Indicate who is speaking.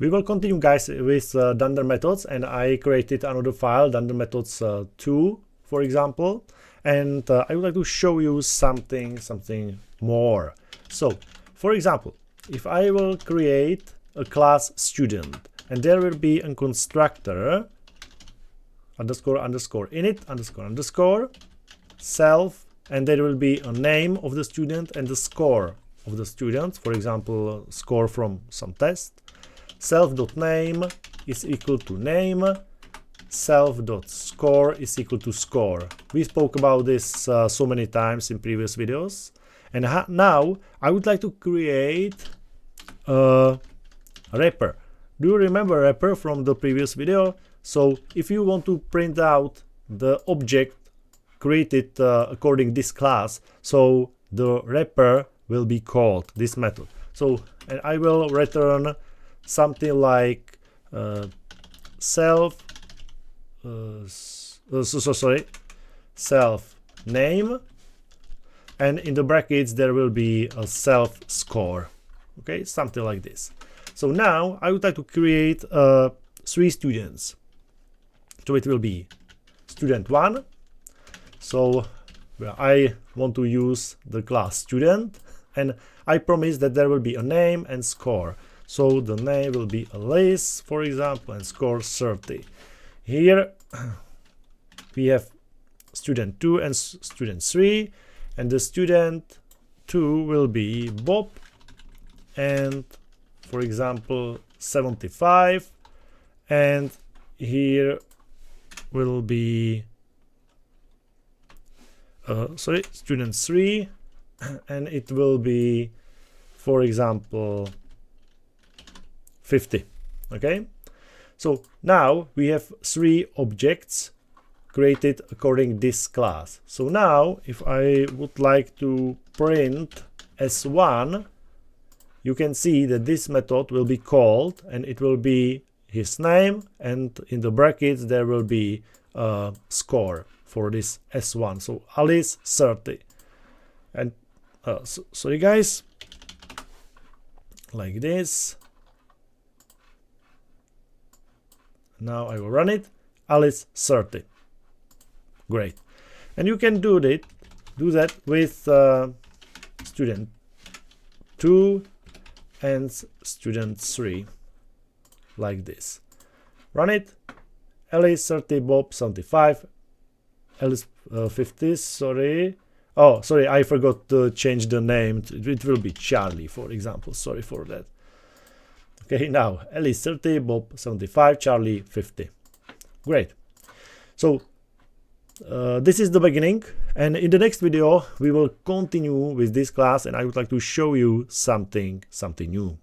Speaker 1: We will continue, guys, with Dunder methods, and I created another file, Dunder methods 2, for example, and I would like to show you something more. So, for example, if I will create a class student, and there will be a constructor underscore init underscore self, and there will be a name of the student and the score of the student, for example, score from some test. Self.name is equal to name, self.score is equal to score. We spoke about this so many times in previous videos, and now I would like to create a wrapper. Do you remember wrapper from the previous video? So if you want to print out the object created according this class, so the wrapper will be called this method. So, and I will return something like self name, and in the brackets there will be a self score. Okay, something like this. So now I would like to create 3 students. So it will be student 1. So I want to use the class student, and I promise that there will be a name and score. So the name will be Alice, for example, and score 30. Here we have student 2 and student 3, and the student 2 will be Bob, and for example 75, and here will be student 3, and it will be, for example, 50. Okay, so now we have 3 objects created according this class. So now if I would like to print S1, you can see that this method will be called, and it will be his name, and in the brackets there will be a score for this S1. So Alice 30. And sorry guys, like this. Now I will run it. Alice 30. Great. And you can do that with student 2 and student 3, like this. Run it. Alice 30, Bob 75, Alice 50. Sorry. Oh, sorry, I forgot to change the name. It will be Charlie, for example. Sorry for that. Okay, now Alice 30, Bob 75, Charlie 50. Great. So this is the beginning, and in the next video we will continue with this class, and I would like to show you something new.